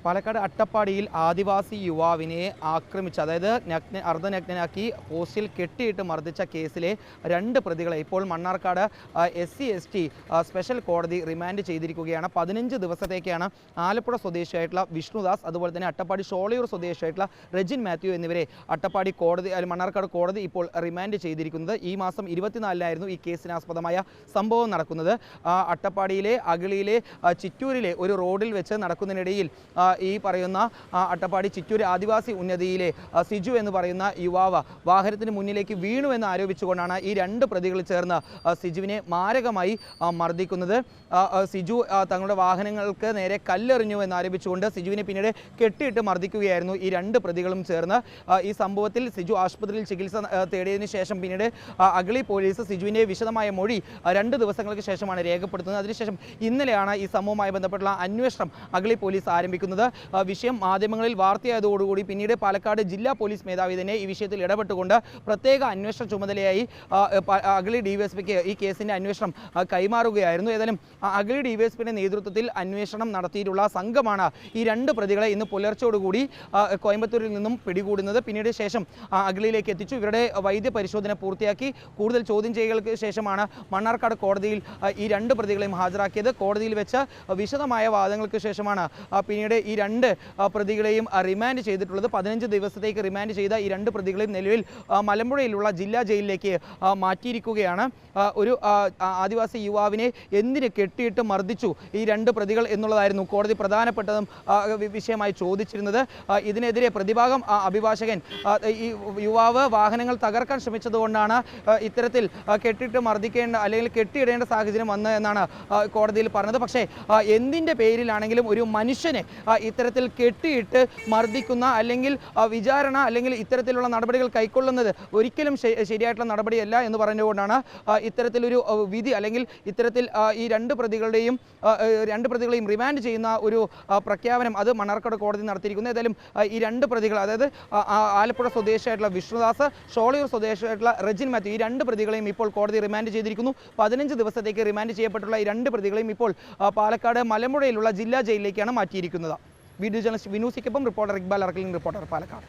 പാലക്കാട് അട്ടപ്പാടിയിൽ ആദിവാസി യുവാവിനെ ആക്രമിച്ച് അതായത് അർദ്ധനഗ്നനാക്കി പോസ്റ്റിൽ കെട്ടിയിട്ട് മർദ്ദിച്ച കേസിലെ 2 പ്രതികളെ ഇപ്പോൾ മണ്ണാർക്കാട് SC/ST സ്പെഷ്യൽ കോടതി റിമാൻഡ് ചെയ്തിരിക്കുകയാണ്. 15 ദിവസത്തേക്കാണ് ആലപ്പുഴ സ്വദേശിയായിട്ടുള്ള വിഷ്ണുദാസ്, അതുപോലെ തന്നെ അട്ടപ്പാടി ഷോളയൂർ സ്വദേശിയായിട്ടുള്ള റെജിൻ മാത്യു എന്നിവരെ അട്ടപ്പാടി കോടതി മണ്ണാർക്കാട് കോടതി ഇപ്പോൾ റിമാൻഡ് ചെയ്തിരിക്കുന്നത്. ഈ മാസം 24-നായിരുന്നു ഈ കേസിനാസ്പദമായ സംഭവം നടക്കുന്നത്. അട്ടപ്പാടിയിലെ അഗളിയിലെ ചിറ്റൂരിലെ ഒരു റോഡിൽ വെച്ച് നടക്കുന്നതിനിടയിൽ ഈ പറയുന്ന അട്ടപ്പാടി ചിറ്റൂർ ആദിവാസി ഉന്നതിയിലെ സിജു എന്ന് പറയുന്ന യുവാവ് വാഹനത്തിന് മുന്നിലേക്ക് വീണു എന്ന് ആരോപിച്ചുകൊണ്ടാണ് ഈ 2 പ്രതികൾ ചേർന്ന് സിജുവിനെ മാരകമായി മർദ്ദിക്കുന്നത്. സിജു തങ്ങളുടെ വാഹനങ്ങൾക്ക് നേരെ കല്ലെറിഞ്ഞു എന്നാരോപിച്ചുകൊണ്ട് സിജുവിനെ പിന്നീട് കെട്ടിയിട്ട് മർദ്ദിക്കുകയായിരുന്നു ഈ 2 പ്രതികളും ചേർന്ന്. ഈ സംഭവത്തിൽ സിജു ആശുപത്രിയിൽ ചികിത്സ തേടിയതിനു ശേഷം പിന്നീട് അഗളി പോലീസ് സിജുവിൻ്റെ വിശദമായ മൊഴി 2 ദിവസങ്ങൾക്ക് ശേഷമാണ് രേഖപ്പെടുത്തുന്നത്. അതിനുശേഷം ഇന്നലെയാണ് ഈ സംഭവവുമായി ബന്ധപ്പെട്ടുള്ള അന്വേഷണം അഗളി പോലീസ് ആരംഭിക്കുന്നത്. വിഷയം മാധ്യമങ്ങളിൽ വാർത്തയായതോടുകൂടി പിന്നീട് പാലക്കാട് ജില്ലാ പോലീസ് മേധാവി തന്നെ ഈ വിഷയത്തിൽ ഇടപെട്ടുകൊണ്ട് പ്രത്യേക അന്വേഷണ ചുമതലയായി അഗളി ഡിവൈഎസ്പിക്ക് ഈ കേസിൻ്റെ അന്വേഷണം കൈമാറുകയായിരുന്നു. ഏതായാലും അഗളി ഡിവൈഎസ്പിയുടെ നേതൃത്വത്തിൽ അന്വേഷണം നടത്തിയിട്ടുള്ള സംഘമാണ് ഈ 2 പ്രതികളെ ഇന്ന് പുലർച്ചയോടുകൂടി കോയമ്പത്തൂരിൽ നിന്നും പിടികൂടുന്നത്. പിന്നീട് ശേഷം അഗളിയിലേക്ക് എത്തിച്ചു. ഇവരുടെ വൈദ്യ പരിശോധന പൂർത്തിയാക്കി കൂടുതൽ ചോദ്യം ചെയ്യലുകൾക്ക് ശേഷമാണ് മണ്ണാർക്കാട് കോടതിയിൽ ഈ 2 പ്രതികളെയും ഹാജരാക്കിയത്. കോടതിയിൽ വെച്ച് വിശദമായ വാദങ്ങൾക്ക് ശേഷമാണ് പിന്നീട് ഈ 2 പ്രതികളെയും റിമാൻഡ് ചെയ്തിട്ടുള്ളത്. 15 ദിവസത്തേക്ക് റിമാൻഡ് ചെയ്ത ഈ 2 പ്രതികളെയും നിലവിൽ മലമ്പുഴയിലുള്ള ജില്ലാ ജയിലിലേക്ക് മാറ്റിയിരിക്കുകയാണ്. ഒരു ആദിവാസി യുവാവിനെ എന്തിന് കെട്ടിയിട്ട് മർദ്ദിച്ചു ഈ 2 പ്രതികൾ എന്നുള്ളതായിരുന്നു കോടതി പ്രധാനപ്പെട്ടതും വിഷയമായി ചോദിച്ചിരുന്നത്. ഇതിനെതിരെ പ്രതിഭാഗം അഭിഭാഷകൻ ഈ യുവാവ് വാഹനങ്ങൾ തകർക്കാൻ ശ്രമിച്ചതുകൊണ്ടാണ് ഇത്തരത്തിൽ കെട്ടിയിട്ട് മർദ്ദിക്കേണ്ട അല്ലെങ്കിൽ കെട്ടിയിടേണ്ട സാഹചര്യം വന്നത് എന്നാണ് കോടതിയിൽ പറഞ്ഞത്. പക്ഷേ എന്തിൻ്റെ പേരിലാണെങ്കിലും ഒരു മനുഷ്യനെ ഇത്തരത്തിൽ കെട്ടിയിട്ട് മർദ്ദിക്കുന്ന അല്ലെങ്കിൽ വിചാരണ അല്ലെങ്കിൽ ഇത്തരത്തിലുള്ള നടപടികൾ കൈക്കൊള്ളുന്നത് ഒരിക്കലും ശരിയായിട്ടുള്ള നടപടിയല്ല എന്ന് പറഞ്ഞുകൊണ്ടാണ് ഇത്തരത്തിലൊരു വിധി അല്ലെങ്കിൽ ഇത്തരത്തിൽ ഈ 2 പ്രതികളെയും റിമാൻഡ് ചെയ്യുന്ന ഒരു പ്രഖ്യാപനം അത് മണ്ണാർക്കാട് കോടതി നടത്തിയിരിക്കുന്നു. ഏതായാലും ഈ 2 പ്രതികൾ അതായത് ആലപ്പുഴ സ്വദേശിയായിട്ടുള്ള വിഷ്ണുദാസ്, ഷോളയൂർ സ്വദേശിയായിട്ടുള്ള റെജിൻ മാത്യു ഈ 2 പ്രതികളെയും ഇപ്പോൾ കോടതി റിമാൻഡ് ചെയ്തിരിക്കുന്നു. 15 ദിവസത്തേക്ക് റിമാൻഡ് ചെയ്യപ്പെട്ടുള്ള ഈ 2 പ്രതികളെയും ഇപ്പോൾ പാലക്കാട് മലമ്പുഴയിലുള്ള ജില്ലാ ജയിലിലേക്കാണ് മാറ്റിയിരിക്കുന്നത്. വീഡിയോ ജേർണലിസ്റ്റ് വിനൂസിക്കൊപ്പം റിപ്പോർട്ടർ ഇക്ബാൽ അറക്കലിംഗ്, റിപ്പോർട്ടർ പാലക്കാട്.